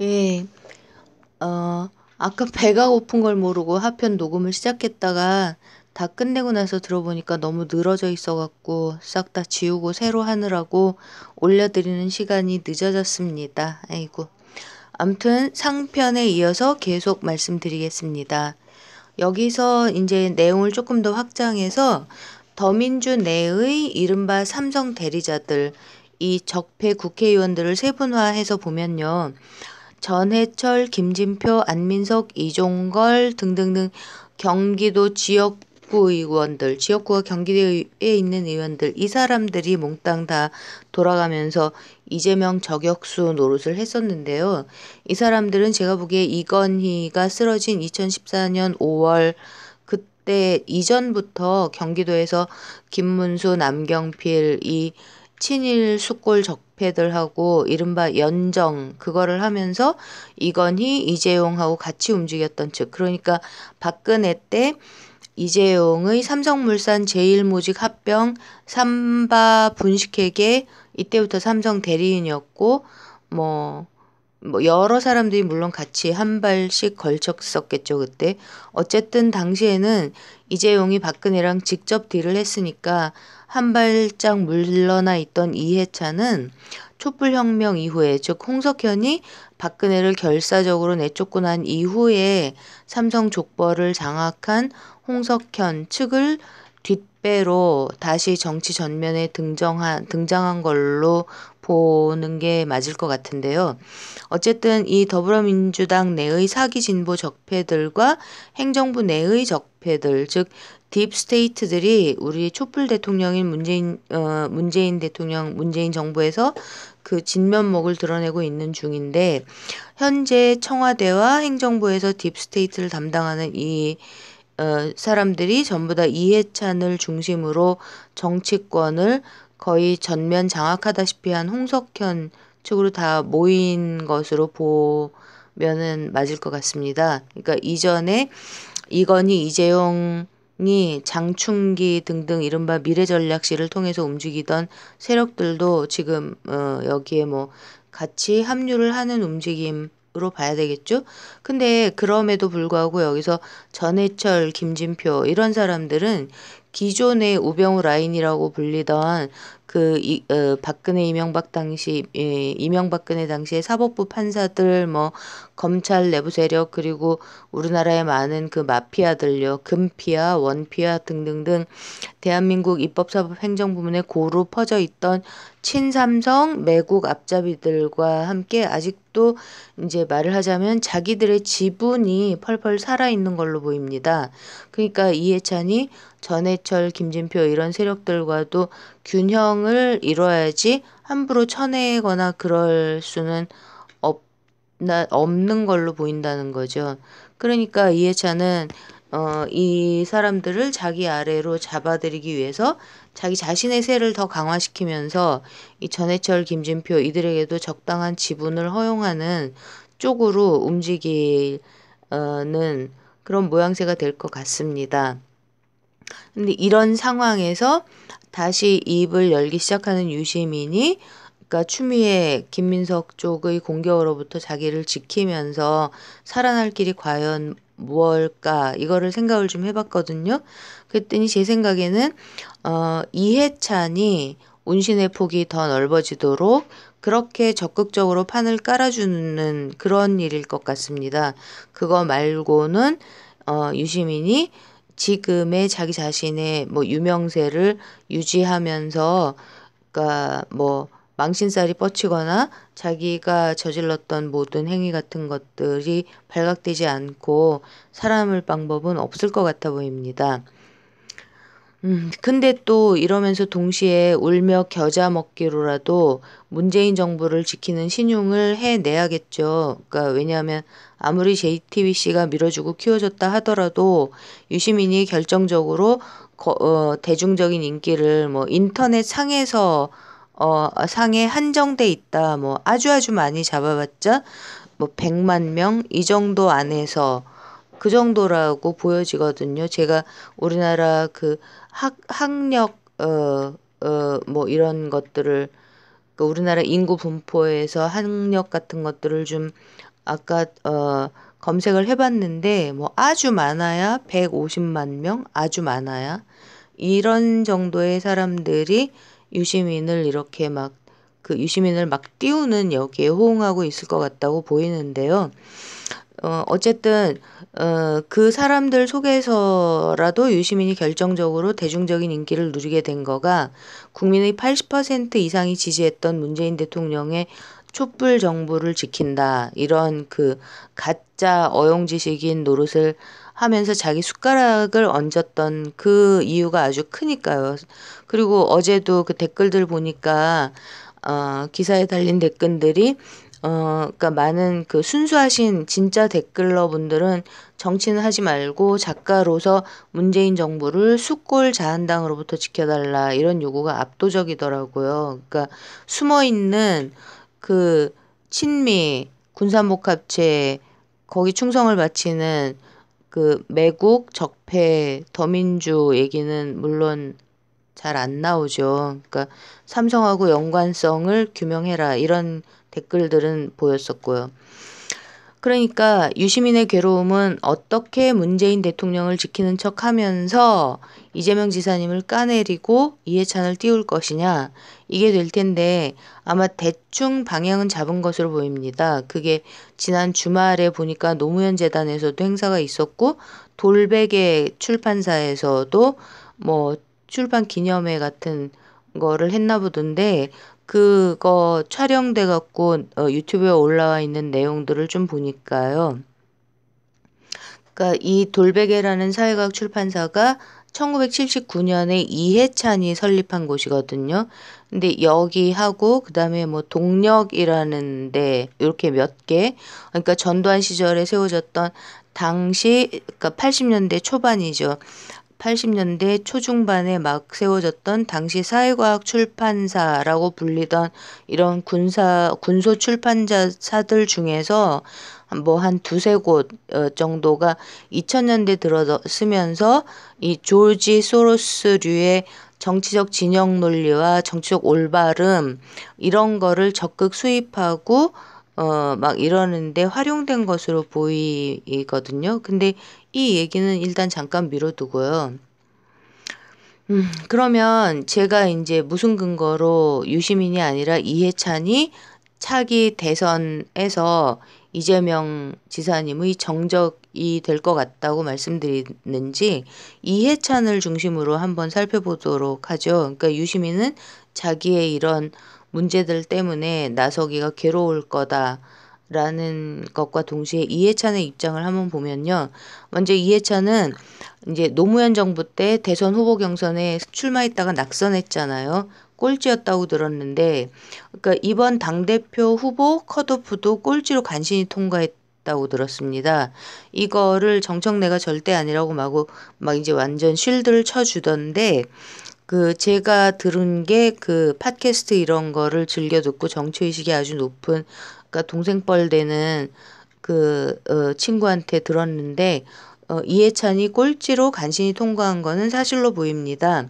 예, 아까 배가 고픈 걸 모르고 하편 녹음을 시작했다가 다 끝내고 나서 들어보니까 너무 늘어져 있어갖고 싹 다 지우고 새로 하느라고 올려드리는 시간이 늦어졌습니다. 아이고. 암튼 상편에 이어서 계속 말씀드리겠습니다. 여기서 이제 내용을 조금 더 확장해서 더민주 내의 이른바 삼성 대리자들, 이 적폐 국회의원들을 세분화해서 보면요. 전해철, 김진표, 안민석, 이종걸 등등등 경기도 지역구 의원들, 지역구가 경기도에 있는 의원들, 이 사람들이 몽땅 다 돌아가면서 이재명 저격수 노릇을 했었는데요. 이 사람들은 제가 보기에 이건희가 쓰러진 2014년 5월 그때 이전부터 경기도에서 김문수, 남경필 이 친일 숙골 적폐들하고 이른바 연정 그거를 하면서 이건희, 이재용하고 같이 움직였던 측. 그러니까 박근혜 때 이재용의 삼성물산 제일모직 합병 삼바 분식회계 이때부터 삼성 대리인이었고 뭐 여러 사람들이 물론 같이 한 발씩 걸쳤었겠죠 그때. 어쨌든 당시에는 이재용이 박근혜랑 직접 딜을 했으니까 한 발짝 물러나 있던 이해찬은 촛불혁명 이후에 즉 홍석현이 박근혜를 결사적으로 내쫓고 난 이후에 삼성 족벌을 장악한 홍석현 측을 뒷배로 다시 정치 전면에 등장한 걸로 보는 게 맞을 것 같은데요. 어쨌든 이 더불어민주당 내의 사기 진보 적폐들과 행정부 내의 적폐들, 즉 딥스테이트들이 우리 촛불 대통령인 문재인 대통령, 문재인 정부에서 그 진면목을 드러내고 있는 중인데 현재 청와대와 행정부에서 딥스테이트를 담당하는 이 사람들이 전부 다 이해찬을 중심으로 정치권을 거의 전면 장악하다시피 한 홍석현 쪽으로 다 모인 것으로 보면은 맞을 것 같습니다. 그러니까 이전에 이건희, 이재용이 장충기 등등 이른바 미래전략실을 통해서 움직이던 세력들도 지금 여기에 뭐 같이 합류를 하는 움직임으로 봐야 되겠죠. 근데 그럼에도 불구하고 여기서 전해철, 김진표 이런 사람들은 기존의 우병우 라인이라고 불리던 박근혜 이명박 당시 이명박근혜 당시에 사법부 판사들 뭐 검찰 내부 세력 그리고 우리나라의 많은 그 마피아들요 금피아 원피아 등등등 대한민국 입법사법행정부문에 고루 퍼져 있던 친삼성 매국 앞잡이들과 함께 아직도 이제 말을 하자면 자기들의 지분이 펄펄 살아있는 걸로 보입니다. 그러니까 이해찬이 전해철, 김진표 이런 세력들과도 균형을 이뤄야지 함부로 쳐내거나 그럴 수는 없는 걸로 보인다는 거죠. 그러니까 이해찬은 이 사람들을 자기 아래로 잡아들이기 위해서 자기 자신의 세를 더 강화시키면서 이 전해철, 김진표 이들에게도 적당한 지분을 허용하는 쪽으로 움직이는 그런 모양새가 될 것 같습니다. 근데 이런 상황에서 다시 입을 열기 시작하는 유시민이 그러니까 추미애 김민석 쪽의 공격으로부터 자기를 지키면서 살아날 길이 과연 무엇일까 이거를 생각을 좀 해봤거든요. 그랬더니 제 생각에는 이해찬이 운신의 폭이 더 넓어지도록 그렇게 적극적으로 판을 깔아주는 그런 일일 것 같습니다. 그거 말고는 유시민이 지금의 자기 자신의 뭐 유명세를 유지하면서 그러니까 뭐 망신살이 뻗치거나 자기가 저질렀던 모든 행위 같은 것들이 발각되지 않고 살아남을 방법은 없을 것 같아 보입니다. 근데 또 이러면서 동시에 울며 겨자 먹기로라도 문재인 정부를 지키는 신용을 해내야겠죠. 그러니까 왜냐하면 아무리 JTBC가 밀어주고 키워줬다 하더라도 유시민이 결정적으로 대중적인 인기를 뭐 인터넷 상에서 상에 한정돼 있다. 뭐 아주 많이 잡아봤자 뭐 100만 명 이 정도 안에서 그 정도라고 보여지거든요. 제가 우리나라 그 학력 뭐 이런 것들을 그러니까 우리나라 인구 분포에서 학력 같은 것들을 좀 아까 검색을 해봤는데 뭐 아주 많아야 150만 명, 아주 많아야 이런 정도의 사람들이 유시민을 이렇게 막 그 유시민을 막 띄우는 여기에 호응하고 있을 것 같다고 보이는데요. 어쨌든 그 사람들 속에서라도 유시민이 결정적으로 대중적인 인기를 누리게 된 거가 국민의 80% 이상이 지지했던 문재인 대통령의 촛불 정부를 지킨다. 이런 그 가짜 어용지식인 노릇을 하면서 자기 숟가락을 얹었던 그 이유가 아주 크니까요. 그리고 어제도 그 댓글들 보니까 기사에 달린 댓글들이 그러니까 많은 그 순수하신 진짜 댓글러 분들은 정치는 하지 말고 작가로서 문재인 정부를 숫골 자한당으로부터 지켜달라 이런 요구가 압도적이더라고요. 그러니까 숨어 있는 그 친미 군산복합체 거기 충성을 바치는 그 매국 적폐 더민주 얘기는 물론 잘 안 나오죠. 그러니까 삼성하고 연관성을 규명해라 이런 댓글들은 보였었고요. 그러니까 유시민의 괴로움은 어떻게 문재인 대통령을 지키는 척 하면서 이재명 지사님을 까내리고 이해찬을 띄울 것이냐 이게 될 텐데 아마 대충 방향은 잡은 것으로 보입니다. 그게 지난 주말에 보니까 노무현 재단에서도 행사가 있었고 돌베개 출판사에서도 뭐 출판 기념회 같은 거를 했나 보던데 그거 촬영돼 갖고 유튜브에 올라와 있는 내용들을 좀 보니까요. 그러니까 이 돌베개라는 사회과학 출판사가 1979년에 이해찬이 설립한 곳이거든요. 근데 여기하고 그다음에 뭐 동력이라는 데 이렇게 몇 개, 그러니까 전두환 시절에 세워졌던 당시 그러니까 80년대 초반이죠. 80년대 초중반에 막 세워졌던 당시 사회과학 출판사라고 불리던 이런 군소 출판사들 중에서 뭐 한 두세 곳 정도가 2000년대 들어서면서 이 조지 소로스류의 정치적 진영 논리와 정치적 올바름 이런 거를 적극 수입하고 막 이러는데 활용된 것으로 보이거든요. 근데 이 얘기는 일단 잠깐 미뤄두고요. 그러면 제가 이제 무슨 근거로 유시민이 아니라 이해찬이 차기 대선에서 이재명 지사님의 정적이 될 것 같다고 말씀드리는지 이해찬을 중심으로 한번 살펴보도록 하죠. 그러니까 유시민은 자기의 이런 문제들 때문에 나서기가 괴로울 거다라는 것과 동시에 이해찬의 입장을 한번 보면요. 먼저 이해찬은 이제 노무현 정부 때 대선 후보 경선에 출마했다가 낙선했잖아요. 꼴찌였다고 들었는데, 그러니까 이번 당대표 후보 컷오프도 꼴찌로 간신히 통과했다고 들었습니다. 이거를 정청래가 절대 아니라고 막 이제 완전 쉴드를 쳐주던데, 그 제가 들은 게 그 팟캐스트 이런 거를 즐겨 듣고 정치의식이 아주 높은, 그러니까 동생뻘 되는 그 친구한테 들었는데, 이해찬이 꼴찌로 간신히 통과한 거는 사실로 보입니다.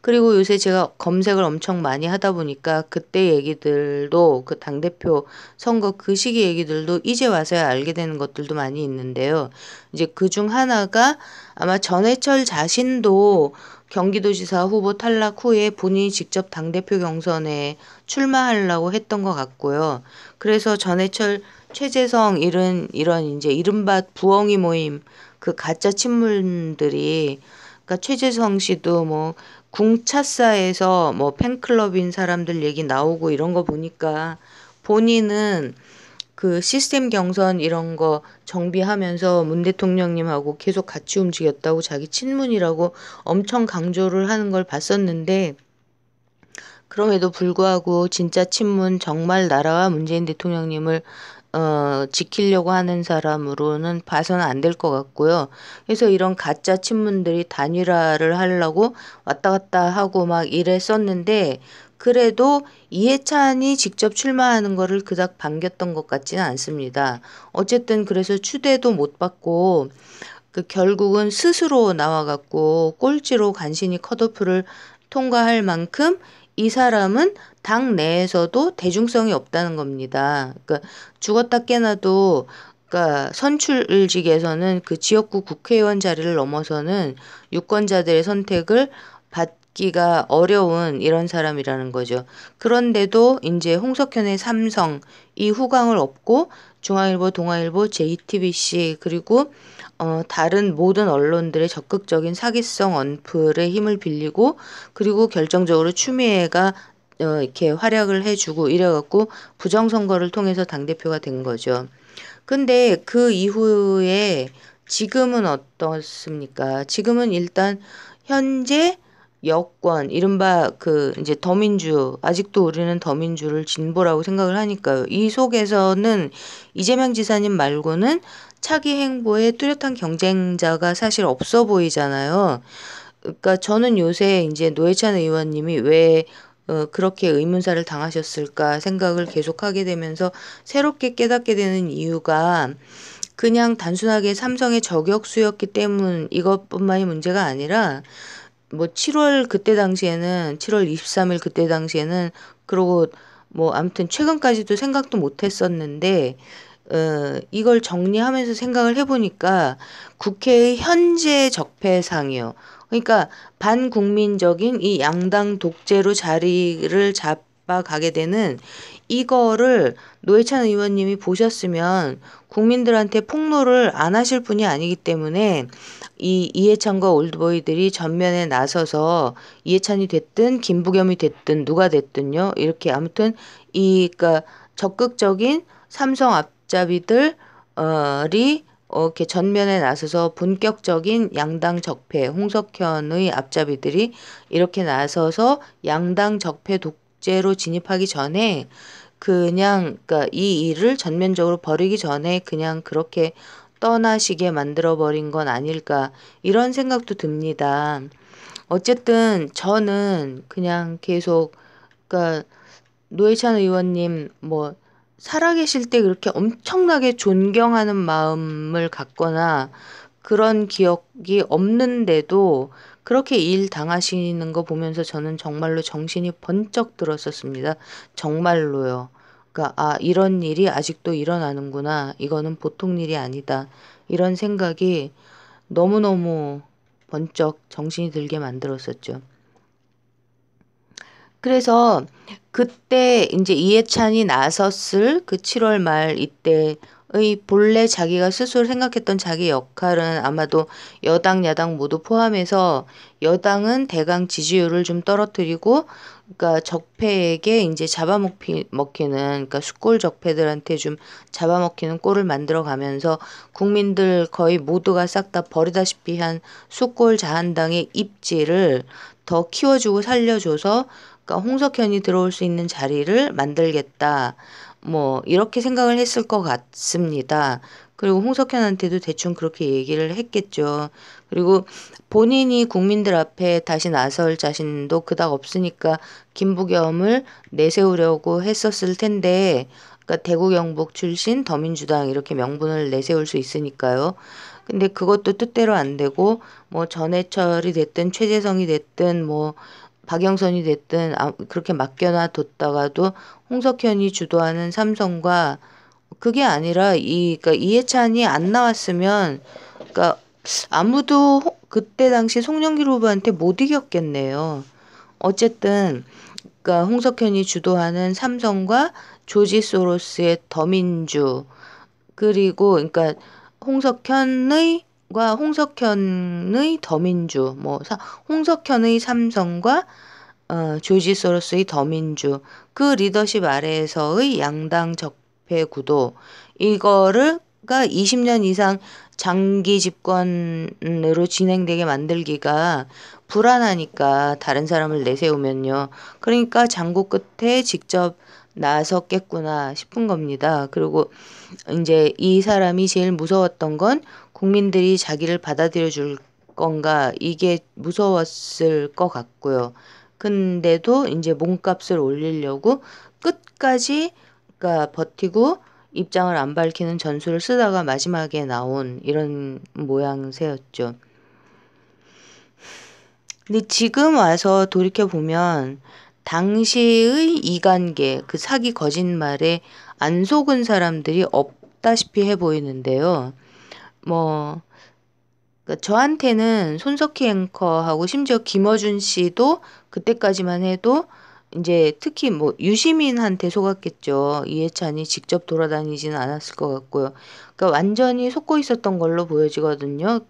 그리고 요새 제가 검색을 엄청 많이 하다 보니까 그때 얘기들도 그 당대표 선거 그 시기 얘기들도 이제 와서야 알게 되는 것들도 많이 있는데요. 이제 그 중 하나가 아마 전해철 자신도 경기도지사 후보 탈락 후에 본인이 직접 당대표 경선에 출마하려고 했던 것 같고요. 그래서 전해철 최재성 이런 이제 이른바 부엉이 모임 그 가짜 친문들이 그러니까 최재성 씨도 뭐 궁차사에서 뭐 팬클럽인 사람들 얘기 나오고 이런 거 보니까 본인은 그 시스템 경선 이런 거 정비하면서 문 대통령님하고 계속 같이 움직였다고 자기 친문이라고 엄청 강조를 하는 걸 봤었는데 그럼에도 불구하고 진짜 친문 정말 나라와 문재인 대통령님을 지키려고 하는 사람으로는 봐서는 안 될 것 같고요. 그래서 이런 가짜 친문들이 단일화를 하려고 왔다 갔다 하고 막 이랬었는데 그래도 이해찬이 직접 출마하는 거를 그닥 반겼던 것 같지는 않습니다. 어쨌든 그래서 추대도 못 받고 그 결국은 스스로 나와갖고 꼴찌로 간신히 컷오프를 통과할 만큼 이 사람은 당 내에서도 대중성이 없다는 겁니다. 그러니까 죽었다 깨나도 그러니까 선출직에서는 그 지역구 국회의원 자리를 넘어서는 유권자들의 선택을 받기가 어려운 이런 사람이라는 거죠. 그런데도 이제 홍석현의 삼성 이 후광을 업고 중앙일보, 동아일보, JTBC 그리고 다른 모든 언론들의 적극적인 사기성 언플에 힘을 빌리고 그리고 결정적으로 추미애가 이렇게 활약을 해주고 이래갖고 부정선거를 통해서 당대표가 된 거죠. 근데 그 이후에 지금은 어떻습니까? 지금은 일단 현재 여권, 이른바 그 이제 더민주, 아직도 우리는 더민주를 진보라고 생각을 하니까요. 이 속에서는 이재명 지사님 말고는 차기 행보에 뚜렷한 경쟁자가 사실 없어 보이잖아요. 그러니까 저는 요새 이제 노회찬 의원님이 왜 그렇게 의문사를 당하셨을까 생각을 계속하게 되면서 새롭게 깨닫게 되는 이유가 그냥 단순하게 삼성의 저격수였기 때문 이것뿐만이 문제가 아니라 뭐 7월 그때 당시에는 7월 23일 그때 당시에는 그러고 뭐 아무튼 최근까지도 생각도 못 했었는데 이걸 정리하면서 생각을 해보니까 국회의 현재 적폐상이요. 그러니까 반국민적인 이 양당 독재로 자리를 잡아가게 되는 이거를 노회찬 의원님이 보셨으면 국민들한테 폭로를 안 하실 분이 아니기 때문에 이 이해찬과 올드보이들이 전면에 나서서 이해찬이 됐든 김부겸이 됐든 누가 됐든요. 이렇게 아무튼 그러니까 적극적인 삼성 앞잡이들이 이렇게 전면에 나서서 본격적인 양당 적폐, 홍석현의 앞잡이들이 이렇게 나서서 양당 적폐 독재로 진입하기 전에 그냥 그러니까 이 일을 전면적으로 벌이기 전에 그냥 그렇게 떠나시게 만들어 버린 건 아닐까 이런 생각도 듭니다. 어쨌든 저는 그냥 계속 그러니까 노회찬 의원님 뭐 살아계실 때 그렇게 엄청나게 존경하는 마음을 갖거나 그런 기억이 없는데도 그렇게 일 당하시는 거 보면서 저는 정말로 정신이 번쩍 들었었습니다. 정말로요. 그러니까 이런 일이 아직도 일어나는구나. 이거는 보통 일이 아니다. 이런 생각이 너무너무 번쩍 정신이 들게 만들었었죠. 그래서 그때 이제 이해찬이 나섰을 그 7월 말 이때의 본래 자기가 스스로 생각했던 자기 역할은 아마도 여당, 야당 모두 포함해서 여당은 대강 지지율을 좀 떨어뜨리고 그러니까 적폐에게 이제 잡아먹히는 그러니까 숫골 적폐들한테 좀 잡아먹히는 꼴을 만들어 가면서 국민들 거의 모두가 싹 다 버리다시피 한 숫골 자한당의 입지를 더 키워주고 살려줘서 그러니까 홍석현이 들어올 수 있는 자리를 만들겠다. 뭐 이렇게 생각을 했을 것 같습니다. 그리고 홍석현한테도 대충 그렇게 얘기를 했겠죠. 그리고 본인이 국민들 앞에 다시 나설 자신도 그닥 없으니까 김부겸을 내세우려고 했었을 텐데, 그러니까 대구 경북 출신 더민주당 이렇게 명분을 내세울 수 있으니까요. 근데 그것도 뜻대로 안 되고 뭐 전해철이 됐든 최재성이 됐든 뭐 박영선이 됐든 그렇게 맡겨놔 뒀다가도 홍석현이 주도하는 삼성과 그게 아니라 그러니까 이해찬이 안 나왔으면 그러니까 아무도 그때 당시 송영길 후보한테 못 이겼겠네요. 어쨌든 그러니까 홍석현이 주도하는 삼성과 조지 소로스의 더민주 그리고 그러니까 홍석현의 더민주 홍석현의 삼성과 조지 소로스의 더민주 그 리더십 아래에서의 양당 적폐 구도 이거를가 20년 이상 장기 집권으로 진행되게 만들기가 불안하니까 다른 사람을 내세우면요. 그러니까 장고 끝에 직접 나섰겠구나 싶은 겁니다. 그리고 이제 이 사람이 제일 무서웠던 건 국민들이 자기를 받아들여 줄 건가 이게 무서웠을 것 같고요. 근데도 이제 몸값을 올리려고 끝까지 그러니까 버티고 입장을 안 밝히는 전술을 쓰다가 마지막에 나온 이런 모양새였죠. 근데 지금 와서 돌이켜 보면 당시의 이관계, 그 사기 거짓말에 안 속은 사람들이 없다시피 해 보이는데요. 뭐 그러니까 저한테는 손석희 앵커하고 심지어 김어준 씨도 그때까지만 해도 이제 특히 뭐 유시민한테 속았겠죠. 이해찬이 직접 돌아다니지는 않았을 것 같고요. 그러니까 완전히 속고 있었던 걸로 보여지거든요.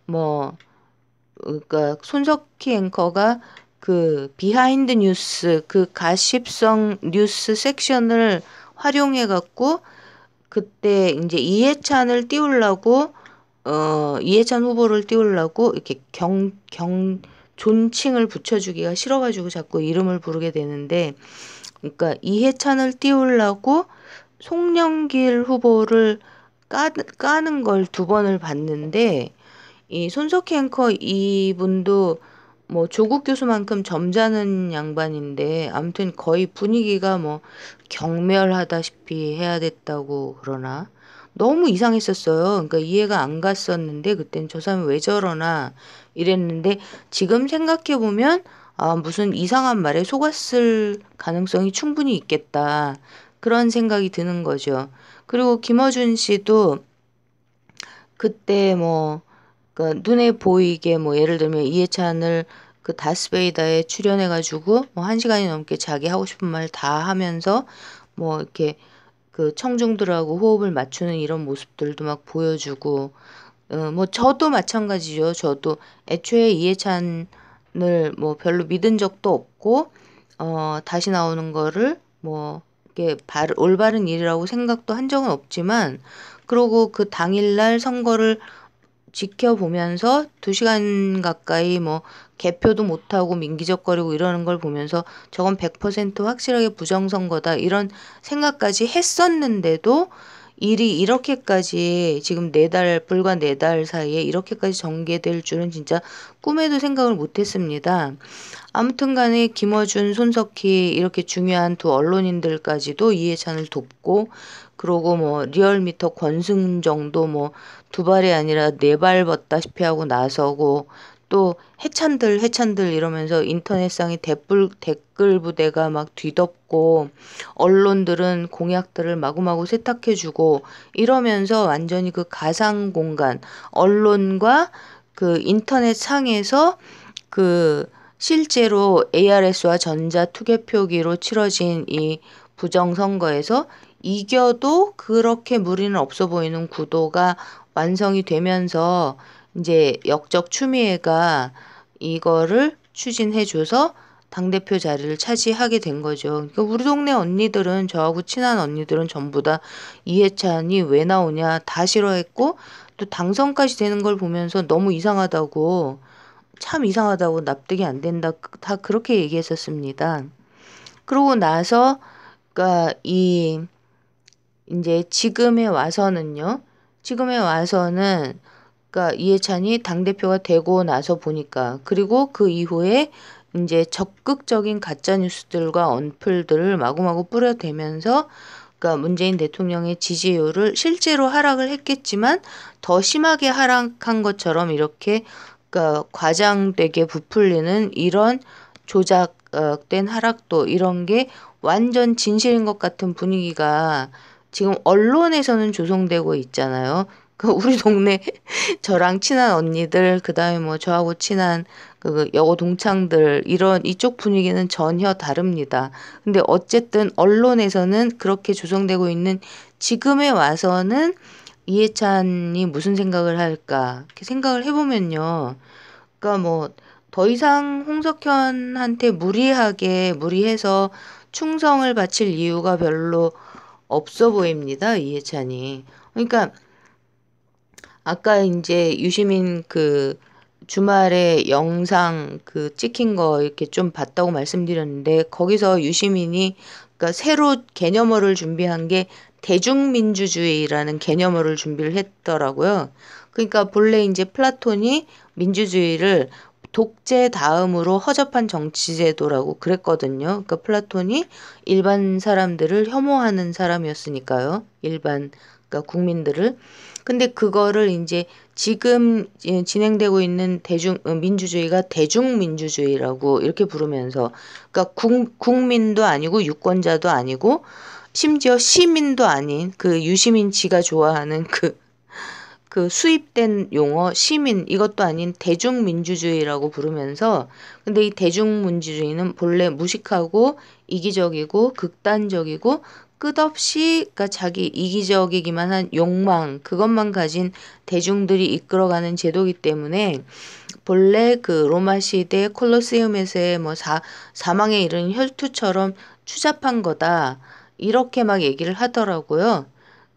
뭐 그러니까 손석희 앵커가 그 비하인드 뉴스 그 가십성 뉴스 섹션을 활용해 갖고 그때 이제 이해찬을 띄우려고 이해찬 후보를 띄우려고 이렇게 존칭을 붙여주기가 싫어가지고 자꾸 이름을 부르게 되는데, 그러니까 이해찬을 띄우려고 송영길 후보를 까는 걸 두 번을 봤는데, 이 손석희 앵커 이분도 뭐 조국 교수만큼 점잖은 양반인데 아무튼 거의 분위기가 뭐 경멸하다시피 해야 됐다고 그러나 너무 이상했었어요. 그러니까 이해가 안 갔었는데 그땐 저 사람이 왜 저러나 이랬는데 지금 생각해 보면 아 무슨 이상한 말에 속았을 가능성이 충분히 있겠다. 그런 생각이 드는 거죠. 그리고 김어준 씨도 그때 뭐 그러니까 눈에 보이게 뭐 예를 들면 이해찬을 그 다스베이다에 출연해가지고 뭐 1시간이 넘게 자기 하고 싶은 말 다 하면서 뭐 이렇게 그 청중들하고 호흡을 맞추는 이런 모습들도 막 보여주고 뭐 저도 마찬가지죠. 저도 애초에 이해찬을 뭐 별로 믿은 적도 없고 다시 나오는 거를 뭐 이게 올바른 일이라고 생각도 한 적은 없지만 그러고 그 당일날 선거를 지켜보면서 2시간 가까이 뭐 개표도 못하고 민기적거리고 이러는 걸 보면서 저건 100% 확실하게 부정선거다 이런 생각까지 했었는데도 일이 이렇게까지 지금 불과 4달 사이에 이렇게까지 전개될 줄은 진짜 꿈에도 생각을 못했습니다. 아무튼 간에 김어준, 손석희 이렇게 중요한 두 언론인들까지도 이해찬을 돕고 그러고 뭐 리얼미터 권승정도 뭐 2발이 아니라 4발 벗다시피 하고 나서고 또 해찬들 이러면서 인터넷상의 댓글 부대가 막 뒤덮고 언론들은 공약들을 마구마구 세탁해주고 이러면서 완전히 그 가상 공간 언론과 그 인터넷 상에서 그 실제로 ARS와 전자 투개표기로 치러진 이 부정선거에서 이겨도 그렇게 무리는 없어 보이는 구도가 완성이 되면서 이제 역적 추미애가 이거를 추진해줘서 당대표 자리를 차지하게 된 거죠. 그러니까 우리 동네 언니들은 저하고 친한 언니들은 전부 다 이해찬이 왜 나오냐 다 싫어했고 또 당선까지 되는 걸 보면서 너무 이상하다고 참 이상하다고 납득이 안 된다 다 그렇게 얘기했었습니다. 그러고 나서 그러니까 이제 지금에 와서는요. 지금에 와서는 그러니까 이해찬이 당대표가 되고 나서 보니까 그리고 그 이후에 이제 적극적인 가짜 뉴스들과 언플들을 마구마구 뿌려대면서 그러니까 문재인 대통령의 지지율을 실제로 하락을 했겠지만 더 심하게 하락한 것처럼 이렇게 그러니까 과장되게 부풀리는 이런 조작된 하락도 이런 게 완전 진실인 것 같은 분위기가 지금 언론에서는 조성되고 있잖아요. 그 우리 동네 저랑 친한 언니들 그다음에 뭐 저하고 친한 그 여고 동창들 이런 이쪽 분위기는 전혀 다릅니다. 근데 어쨌든 언론에서는 그렇게 조성되고 있는 지금에 와서는 이해찬이 무슨 생각을 할까 이렇게 생각을 해보면요. 그러니까 뭐 더 이상 홍석현한테 무리해서 충성을 바칠 이유가 별로 없어 보입니다. 이해찬이. 그러니까 아까 이제 유시민 그 주말에 영상 그 찍힌 거 이렇게 좀 봤다고 말씀드렸는데 거기서 유시민이 그러니까 새로 개념어를 준비한 게 대중민주주의라는 개념어를 준비를 했더라고요. 그러니까 본래 이제 플라톤이 민주주의를 독재 다음으로 허접한 정치제도라고 그랬거든요. 그러니까 플라톤이 일반 사람들을 혐오하는 사람이었으니까요. 그러니까 국민들을. 근데 그거를 이제 지금 진행되고 있는 민주주의가 대중민주주의라고 이렇게 부르면서, 그러니까 국민도 아니고 유권자도 아니고 심지어 시민도 아닌 그 유시민치가 좋아하는 그 수입된 용어 시민 이것도 아닌 대중민주주의라고 부르면서, 근데 이 대중민주주의는 본래 무식하고 이기적이고 극단적이고 끝없이, 그러니까 자기 이기적이기만 한 욕망 그것만 가진 대중들이 이끌어가는 제도이기 때문에 본래 그 로마 시대 콜로세움에서의 뭐 사망에 이르는 혈투처럼 추잡한 거다 이렇게 막 얘기를 하더라고요.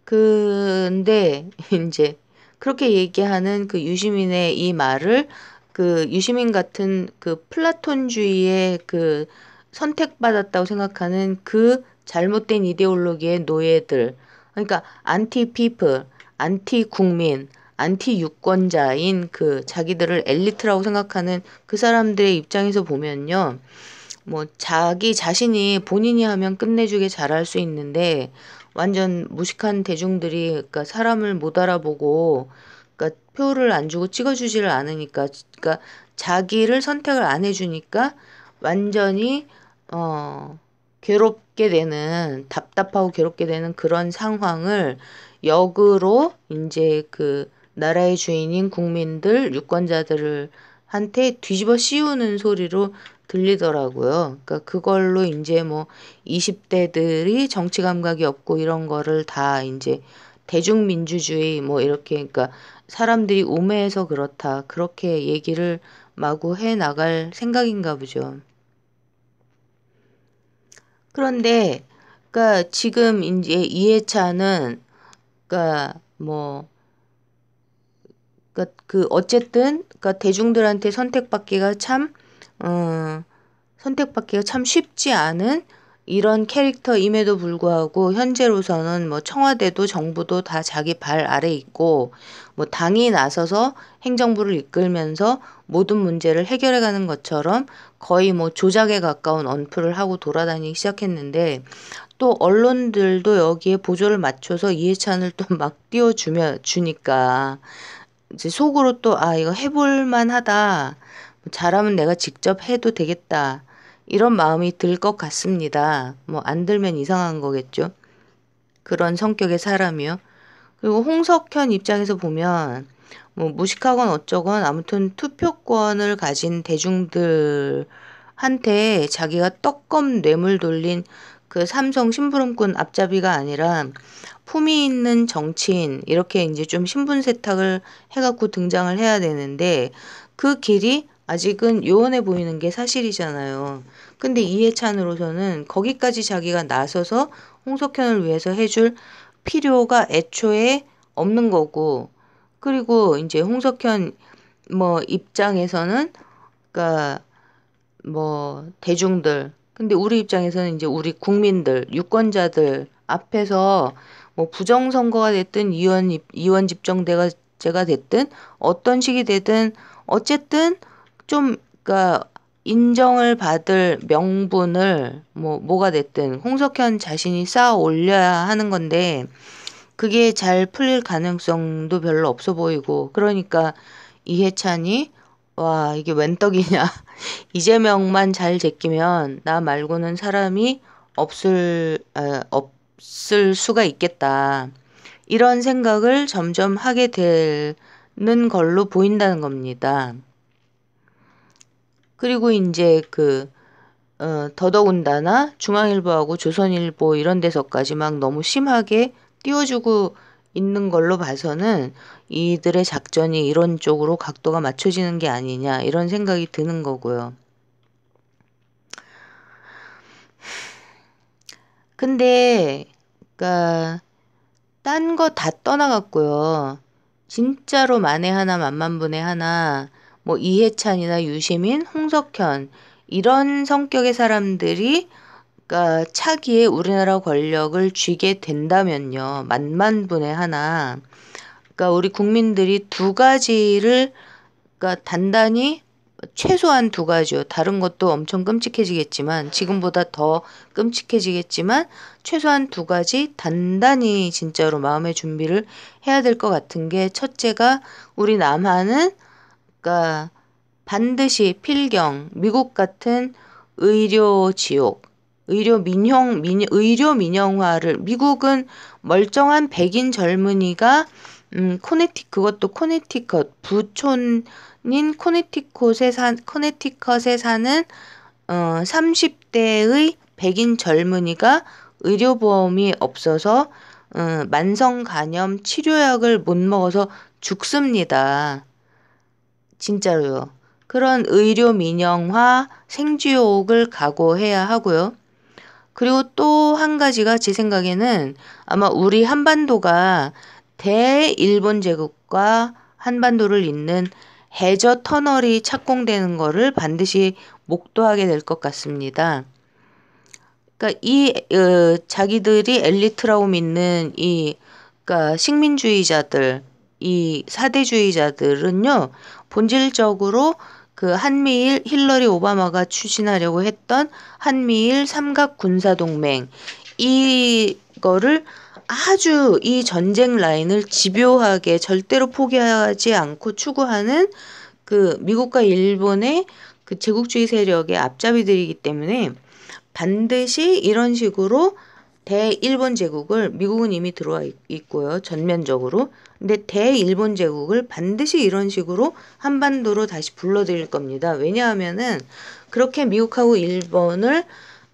근데 이제 그렇게 얘기하는 그 유시민의 이 말을 그 유시민 같은 그 플라톤주의의 그 선택받았다고 생각하는 그 잘못된 이데올로기의 노예들, 그러니까 안티 피플, 안티 국민, 안티 유권자인 그 자기들을 엘리트라고 생각하는 그 사람들의 입장에서 보면요. 뭐 자기 자신이 본인이 하면 끝내주게 잘할 수 있는데 완전 무식한 대중들이, 그러니까 사람을 못 알아보고, 그러니까 표를 안 주고 찍어주지를 않으니까, 그러니까 자기를 선택을 안 해주니까 완전히 괴롭게 되는, 답답하고 괴롭게 되는 그런 상황을 역으로 이제 그 나라의 주인인 국민들, 유권자들을 한테 뒤집어 씌우는 소리로 들리더라고요. 그러니까 그걸로 이제 뭐 20대들이 정치 감각이 없고 이런 거를 다 이제 대중민주주의 뭐 이렇게, 그러니까 사람들이 우매해서 그렇다 그렇게 얘기를 마구 해 나갈 생각인가 보죠. 그런데 그러니까 지금 이제 이해찬은, 그러니까 뭐 그러니까 그 어쨌든 그러니까 대중들한테 어, 선택받기가 참 쉽지 않은 이런 캐릭터임에도 불구하고 현재로서는 뭐 청와대도 정부도 다 자기 발 아래 있고 뭐 당이 나서서 행정부를 이끌면서 모든 문제를 해결해 가는 것처럼 거의 뭐 조작에 가까운 언프를 하고 돌아다니기 시작했는데, 또 언론들도 여기에 보조를 맞춰서 이해찬을 또 막 주니까 이제 속으로 또 아 이거 해볼 만하다, 잘하면 내가 직접 해도 되겠다 이런 마음이 들 것 같습니다. 뭐 안 들면 이상한 거겠죠. 그런 성격의 사람이요. 그리고 홍석현 입장에서 보면 뭐 무식하건 어쩌건 아무튼 투표권을 가진 대중들한테 자기가 떡검 뇌물 돌린 그 삼성 심부름꾼 앞잡이가 아니라 품위 있는 정치인 이렇게 이제 좀 신분 세탁을 해갖고 등장을 해야 되는데 그 길이 아직은 요원해 보이는 게 사실이잖아요. 근데 이해찬으로서는 거기까지 자기가 나서서 홍석현을 위해서 해줄 필요가 애초에 없는 거고, 그리고 이제 홍석현 뭐 입장에서는, 그러니까 뭐 대중들, 근데 우리 입장에서는 이제 우리 국민들, 유권자들 앞에서 뭐 부정선거가 됐든 이원 집정대가 제가 됐든 어떤 식이 되든 어쨌든 좀 그러니까 인정을 받을 명분을 뭐가 됐든 홍석현 자신이 쌓아 올려야 하는 건데 그게 잘 풀릴 가능성도 별로 없어 보이고, 그러니까 이해찬이 와 이게 웬 떡이냐 이재명만 잘 제끼면 나 말고는 사람이 없을 수가 있겠다 이런 생각을 점점 하게 되는 걸로 보인다는 겁니다. 그리고 이제 더더군다나 중앙일보하고 조선일보 이런 데서까지 막 너무 심하게 띄워주고 있는 걸로 봐서는 이들의 작전이 이런 쪽으로 각도가 맞춰지는 게 아니냐 이런 생각이 드는 거고요. 근데 그러니까 딴 거 다 떠나갔고요. 진짜로 만에 하나 만만분의 하나 뭐 이해찬이나 유시민, 홍석현 이런 성격의 사람들이 그러니까 차기에 우리나라 권력을 쥐게 된다면요. 만만분의 하나. 그러니까 우리 국민들이 두 가지를 그러니까 단단히 최소한 두 가지요. 다른 것도 엄청 끔찍해지겠지만 지금보다 더 끔찍해지겠지만 최소한 두 가지 단단히 진짜로 마음의 준비를 해야 될 것 같은 게 첫째가 우리 남한은 그러니까 반드시 필경 미국 같은 의료 지옥 의료 민영화를 미국은 멀쩡한 백인 젊은이가 그것도 코네티컷 부촌인 코네티컷에 사는 30대의 백인 젊은이가 의료보험이 없어서 만성 간염 치료약을 못 먹어서 죽습니다. 진짜로요. 그런 의료 민영화 생쥐옥을 각오해야 하고요. 그리고 또 한 가지가 제 생각에는 아마 우리 한반도가 대일본 제국과 한반도를 잇는 해저 터널이 착공되는 거를 반드시 목도하게 될 것 같습니다. 그러니까 자기들이 엘리트라고 믿는 그러니까 식민주의자들, 이 사대주의자들은요, 본질적으로 그 한미일 힐러리 오바마가 추진하려고 했던 한미일 삼각 군사동맹 이거를 아주 이 전쟁 라인을 집요하게 절대로 포기하지 않고 추구하는 그 미국과 일본의 그 제국주의 세력의 앞잡이들이기 때문에 반드시 이런 식으로 대일본 제국을 미국은 이미 들어와 있고요. 전면적으로. 근데 대일본 제국을 반드시 이런 식으로 한반도로 다시 불러들일 겁니다. 왜냐하면은 그렇게 미국하고 일본을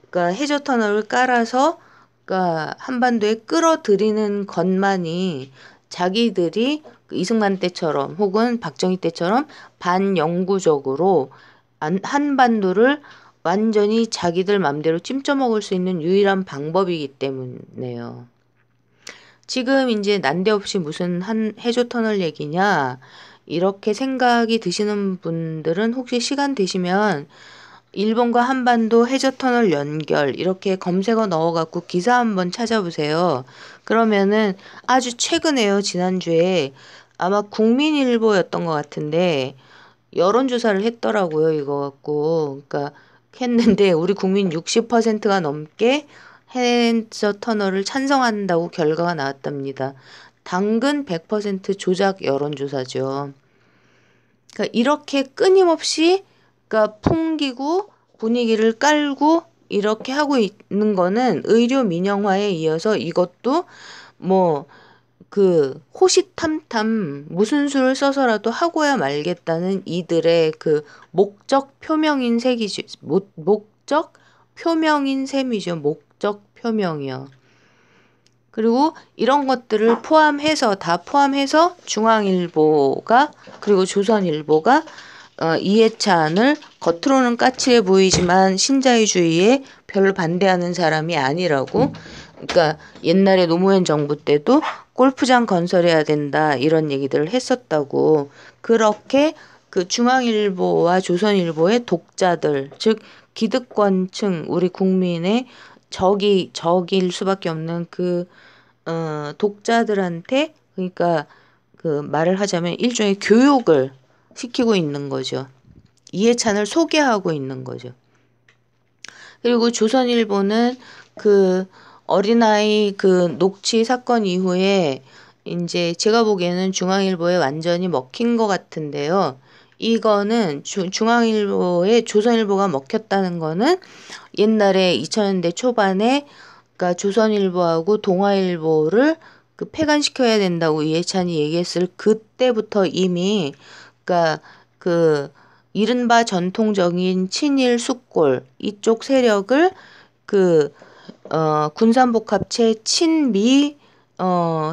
그러니까 해저 터널을 깔아서 그러니까 한반도에 끌어들이는 것만이 자기들이 이승만 때처럼 혹은 박정희 때처럼 반영구적으로 한반도를 완전히 자기들 맘대로 찜쪄먹을 수 있는 유일한 방법이기 때문에요. 지금 이제 난데없이 무슨 한 해저 터널 얘기냐 이렇게 생각이 드시는 분들은 혹시 시간 되시면 일본과 한반도 해저 터널 연결 이렇게 검색어 넣어갖고 기사 한번 찾아보세요. 그러면은 아주 최근에요. 지난주에 아마 국민일보였던 것 같은데 여론조사를 했더라고요. 이거 갖고. 그러니까 했는데 우리 국민 60%가 넘게 해저 터널을 찬성한다고 결과가 나왔답니다. 당근 100% 조작 여론조사죠. 그러니까 이렇게 끊임없이 그러니까 풍기고 분위기를 깔고 이렇게 하고 있는 거는 의료 민영화에 이어서 이것도 뭐 그 호시탐탐 무슨 수를 써서라도 하고야 말겠다는 이들의 그 목적 표명인 목적 표명인 셈이죠. 목적 표명이요. 그리고 이런 것들을 다 포함해서 중앙일보가 그리고 조선일보가 이해찬을 겉으로는 까칠해 보이지만 신자유주의에 별로 반대하는 사람이 아니라고 그러니까 옛날에 노무현 정부 때도 골프장 건설해야 된다 이런 얘기들을 했었다고 그렇게 그 중앙일보와 조선일보의 독자들 즉 기득권층 우리 국민의 적일 수밖에 없는 그 독자들한테 그러니까 그 말을 하자면 일종의 교육을 시키고 있는 거죠. 이해찬을 소개하고 있는 거죠. 그리고 조선일보는 그 어린아이 그 녹취 사건 이후에 이제 제가 보기에는 중앙일보에 완전히 먹힌 것 같은데요. 이거는 중앙일보에 조선일보가 먹혔다는 거는 옛날에 2000년대 초반에 그러니까 조선일보하고 동아일보를 그 폐간시켜야 된다고 이해찬이 얘기했을 그때부터 이미 그러니까 그 이른바 전통적인 친일 숙골 이쪽 세력을 그 군산복합체 친미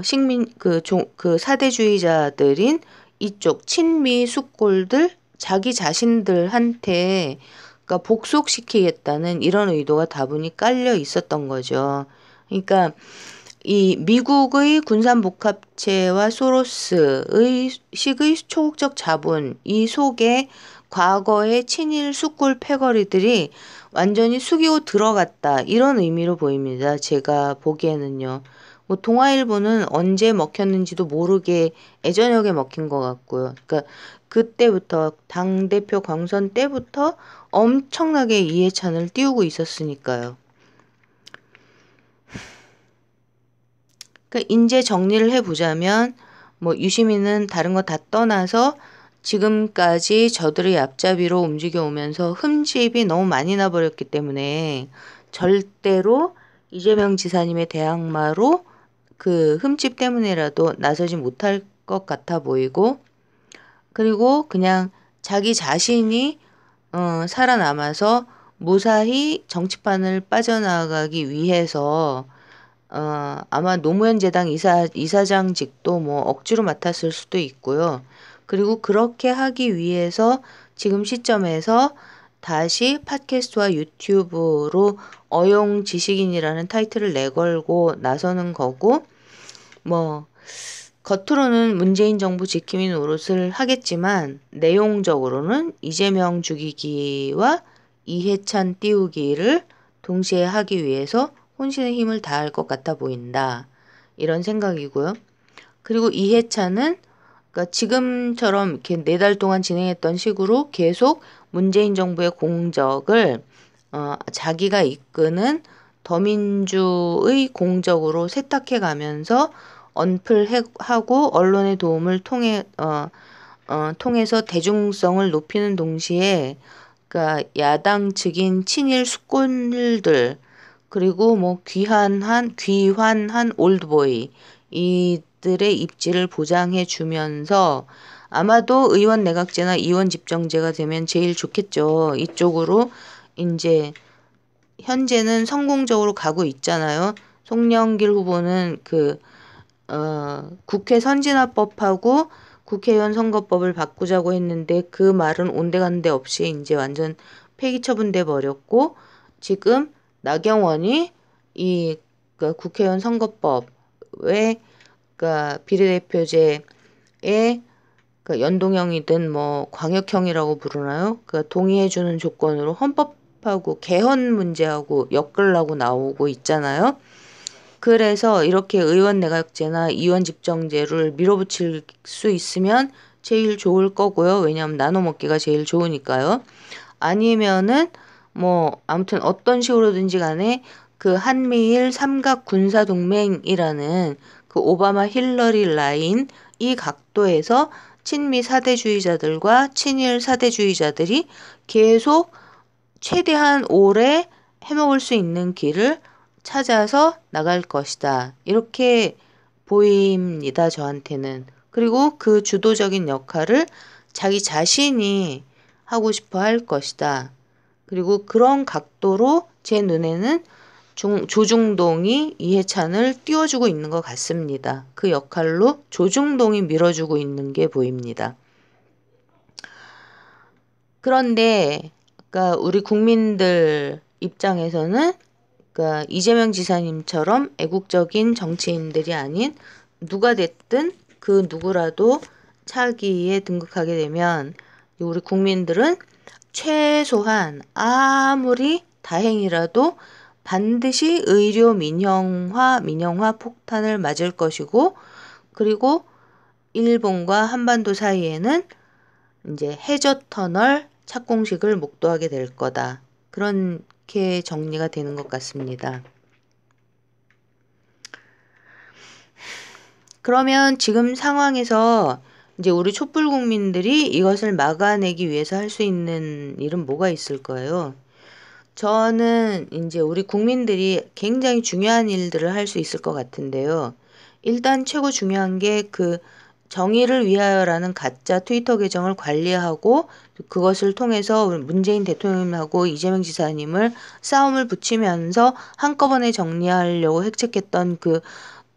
식민 그 사대주의자들인 이쪽 친미 숙골들 자기 자신들한테 그러니까 복속시키겠다는 이런 의도가 다분히 깔려 있었던 거죠. 그러니까 이 미국의 군산복합체와 소로스의 식의 초국적 자본 이 속에 과거의 친일 숙골 패거리들이 완전히 숙이고 들어갔다 이런 의미로 보입니다. 제가 보기에는요. 뭐 동아일보는 언제 먹혔는지도 모르게 애저녁에 먹힌 것 같고요. 그러니까 그때부터 당대표 경선 때부터 엄청나게 이해찬을 띄우고 있었으니까요. 그러니까 이제 정리를 해보자면 뭐 유시민은 다른 거 다 떠나서 지금까지 저들의 앞잡이로 움직여 오면서 흠집이 너무 많이 나버렸기 때문에 절대로 이재명 지사님의 대항마로 그 흠집 때문에라도 나서지 못할 것 같아 보이고, 그리고 그냥 자기 자신이 살아남아서 무사히 정치판을 빠져나가기 위해서 아마 노무현 재단 이사장직도 뭐 억지로 맡았을 수도 있고요. 그리고 그렇게 하기 위해서 지금 시점에서 다시 팟캐스트와 유튜브로 어용 지식인이라는 타이틀을 내걸고 나서는 거고, 뭐 겉으로는 문재인 정부 지킴이 노릇을 하겠지만 내용적으로는 이재명 죽이기와 이해찬 띄우기를 동시에 하기 위해서 혼신의 힘을 다할 것 같아 보인다. 이런 생각이고요. 그리고 이해찬은 그러니까 지금처럼 이렇게 4달 동안 진행했던 식으로 계속 문재인 정부의 공적을 자기가 이끄는 더민주의 공적으로 세탁해 가면서 언플하고 언론의 도움을 통해서 대중성을 높이는 동시에 그러니까 야당 측인 친일 숙권들 그리고 뭐 귀환한 올드보이 이들의 입지를 보장해 주면서 아마도 의원 내각제나 의원 집정제가 되면 제일 좋겠죠. 이쪽으로 이제 현재는 성공적으로 가고 있잖아요. 송영길 후보는 국회 선진화법하고 국회의원 선거법을 바꾸자고 했는데 그 말은 온데간데 없이 이제 완전 폐기 처분돼 버렸고, 지금 나경원이 그러니까 국회의원 선거법에 그러니까 비례대표제에 그러니까 연동형이든 뭐 광역형이라고 부르나요? 그러니까 동의해주는 조건으로 헌법하고 개헌 문제하고 엮으려고 나오고 있잖아요. 그래서 이렇게 의원 내각제나 의원 집정제를 밀어붙일 수 있으면 제일 좋을 거고요. 왜냐하면 나눠 먹기가 제일 좋으니까요. 아니면은 뭐 아무튼 어떤 식으로든지 간에 그 한미일 삼각 군사 동맹이라는 그 오바마 힐러리 라인 이 각도에서 친미 사대주의자들과 친일 사대주의자들이 계속 최대한 오래 해먹을 수 있는 길을 찾아서 나갈 것이다. 이렇게 보입니다, 저한테는. 그리고 그 주도적인 역할을 자기 자신이 하고 싶어 할 것이다. 그리고 그런 각도로 제 눈에는 조중동이 이해찬을 띄워주고 있는 것 같습니다. 그 역할로 조중동이 밀어주고 있는 게 보입니다. 그런데 그러니까 우리 국민들 입장에서는 그러니까 이재명 지사님처럼 애국적인 정치인들이 아닌 누가 됐든 그 누구라도 차기에 등극하게 되면 우리 국민들은 최소한 아무리 다행이라도 반드시 의료 민영화 폭탄을 맞을 것이고, 그리고 일본과 한반도 사이에는 이제 해저 터널 착공식을 목도하게 될 거다. 그렇게 정리가 되는 것 같습니다. 그러면 지금 상황에서 이제 우리 촛불 국민들이 이것을 막아내기 위해서 할 수 있는 일은 뭐가 있을까요? 저는 이제 우리 국민들이 굉장히 중요한 일들을 할 수 있을 것 같은데요. 일단 최고 중요한 게 그 정의를 위하여라는 가짜 트위터 계정을 관리하고 그것을 통해서 문재인 대통령님하고 이재명 지사님을 싸움을 붙이면서 한꺼번에 정리하려고 획책했던 그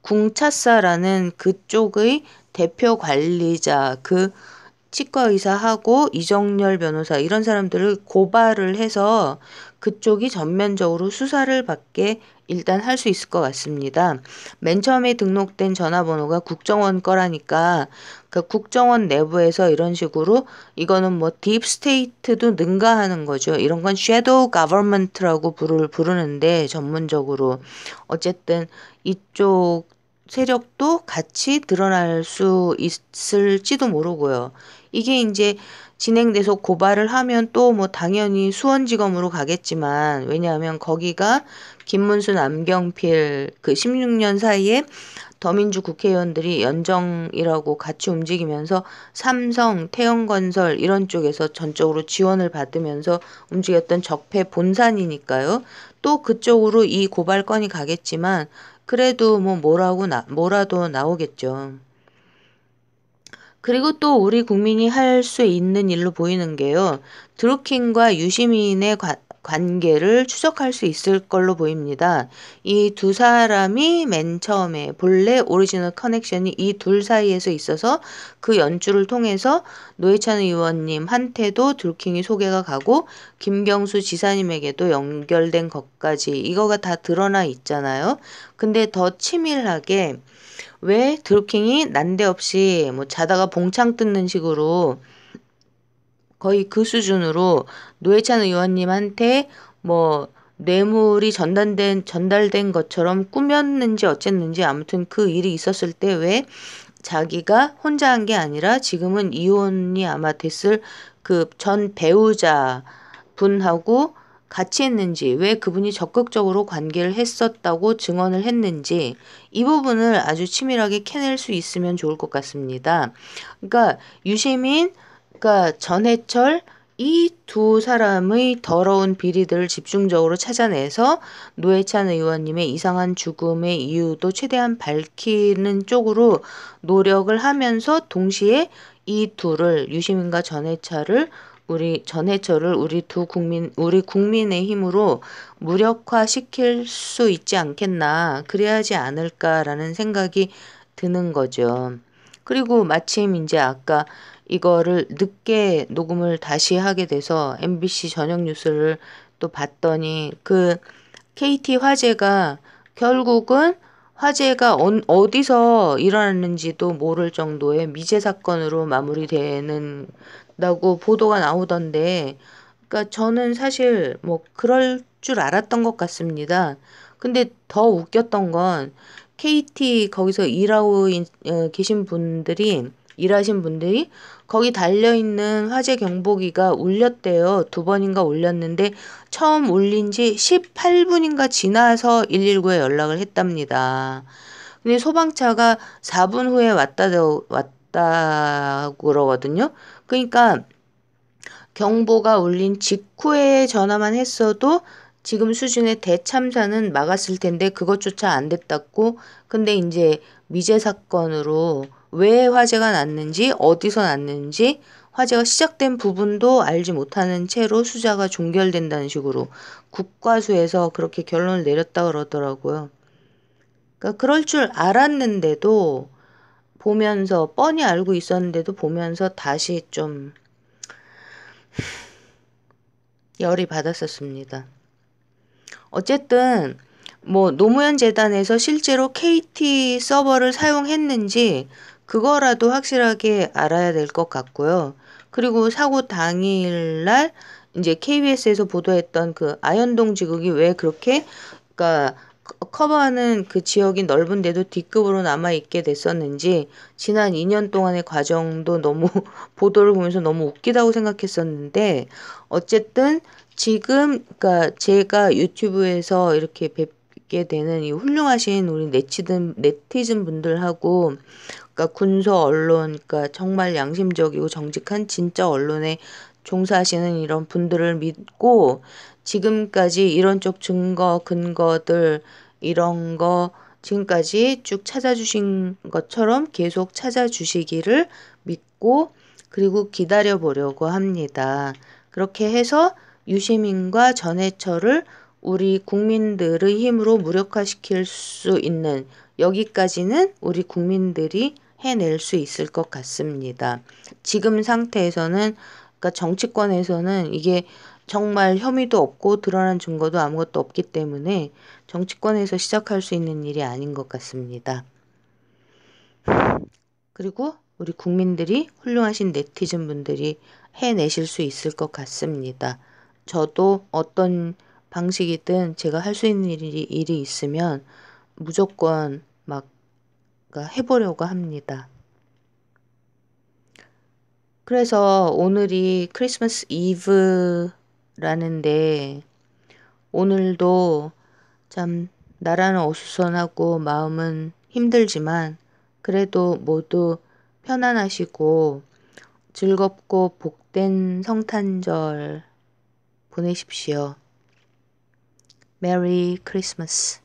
궁차사라는 그쪽의 대표 관리자, 그 치과 의사하고 이정열 변호사 이런 사람들을 고발을 해서 그쪽이 전면적으로 수사를 받게 일단 할 수 있을 것 같습니다. 맨 처음에 등록된 전화번호가 국정원 거라니까 그 국정원 내부에서 이런 식으로 이거는 뭐 딥스테이트도 능가하는 거죠. 이런 건 섀도우 가버먼트라고 부르는데 전문적으로 어쨌든 이쪽 세력도 같이 드러날 수 있을지도 모르고요. 이게 이제 진행돼서 고발을 하면 또 뭐 당연히 수원지검으로 가겠지만, 왜냐하면 거기가 김문수, 남경필 그 16년 사이에 더민주 국회의원들이 연정이라고 같이 움직이면서 삼성, 태영건설 이런 쪽에서 전적으로 지원을 받으면서 움직였던 적폐 본산이니까요. 또 그쪽으로 이 고발건이 가겠지만 그래도 뭐 뭐라도 나오겠죠. 그리고 또 우리 국민이 할 수 있는 일로 보이는 게요. 드루킹과 유시민의 관계를 추적할 수 있을 걸로 보입니다. 이 두 사람이 맨 처음에 본래 오리지널 커넥션이 이 둘 사이에서 있어서 그 연주를 통해서 노회찬 의원님한테도 드루킹이 소개가 가고 김경수 지사님에게도 연결된 것까지 이거가 다 드러나 있잖아요. 근데 더 치밀하게 왜 드루킹이 난데없이 뭐 자다가 봉창 뜯는 식으로 거의 그 수준으로 노회찬 의원님한테 뭐 뇌물이 전달된 것처럼 꾸몄는지 어쨌는지 아무튼 그 일이 있었을 때 왜 자기가 혼자 한 게 아니라 지금은 이혼이 아마 됐을 그 전 배우자 분하고 같이 했는지, 왜 그분이 적극적으로 관계를 했었다고 증언을 했는지 이 부분을 아주 치밀하게 캐낼 수 있으면 좋을 것 같습니다. 그러니까 유시민, 그러니까 전해철 이 두 사람의 더러운 비리들을 집중적으로 찾아내서 노회찬 의원님의 이상한 죽음의 이유도 최대한 밝히는 쪽으로 노력을 하면서 동시에 이 둘을 유시민과 전해철을 우리 국민의 힘으로 무력화시킬 수 있지 않겠나, 그래야지 않을까라는 생각이 드는 거죠. 그리고 마침 이제 아까 이거를 늦게 녹음을 다시 하게 돼서 MBC 저녁 뉴스를 또 봤더니 그 KT 화재가 결국은 화재가 어디서 일어났는지도 모를 정도의 미제 사건으로 마무리되는다고 보도가 나오던데, 그러니까 저는 사실 뭐 그럴 줄 알았던 것 같습니다. 근데 더 웃겼던 건 KT 거기서 계신 분들이 일하신 분들이 거기 달려있는 화재 경보기가 울렸대요. 두 번인가 울렸는데 처음 울린 지 18분인가 지나서 119에 연락을 했답니다. 근데 소방차가 4분 후에 왔다고 그러거든요. 그러니까 경보가 울린 직후에 전화만 했어도 지금 수준의 대참사는 막았을 텐데 그것조차 안 됐다고. 근데 이제 미제 사건으로 왜 화재가 났는지, 어디서 났는지, 화재가 시작된 부분도 알지 못하는 채로 수사가 종결된다는 식으로 국과수에서 그렇게 결론을 내렸다 그러더라고요. 그러니까 그럴 줄 알았는데도 보면서, 뻔히 알고 있었는데도 보면서 다시 좀 열이 받았었습니다. 어쨌든 뭐 노무현 재단에서 실제로 KT 서버를 사용했는지 그거라도 확실하게 알아야 될 것 같고요. 그리고 사고 당일날 이제 KBS에서 보도했던 그 아현동 지국이 왜 그렇게, 그러니까 커버하는 그 지역이 넓은데도 D급으로 남아있게 됐었는지 지난 2년 동안의 과정도 너무 보도를 보면서 너무 웃기다고 생각했었는데, 어쨌든 지금 그러니까 제가 유튜브에서 이렇게 뵙게 되는 이 훌륭하신 우리 네티즌 분들하고, 그러니까 군소 언론, 그러니까 정말 양심적이고 정직한 진짜 언론에 종사하시는 이런 분들을 믿고 지금까지 이런 쪽 증거, 근거들 이런 거 지금까지 쭉 찾아주신 것처럼 계속 찾아주시기를 믿고, 그리고 기다려 보려고 합니다. 그렇게 해서 유시민과 전해철을 우리 국민들의 힘으로 무력화시킬 수 있는, 여기까지는 우리 국민들이 해낼 수 있을 것 같습니다. 지금 상태에서는, 그러니까 정치권에서는 이게 정말 혐의도 없고 드러난 증거도 아무것도 없기 때문에 정치권에서 시작할 수 있는 일이 아닌 것 같습니다. 그리고 우리 국민들이, 훌륭하신 네티즌 분들이 해내실 수 있을 것 같습니다. 저도 어떤 방식이든 제가 할 수 있는 일이 있으면 무조건 막 해보려고 합니다. 그래서 오늘이 크리스마스 이브라는데 오늘도 참 나라는 어수선하고 마음은 힘들지만 그래도 모두 편안하시고 즐겁고 복된 성탄절 보내십시오. 메리 크리스마스.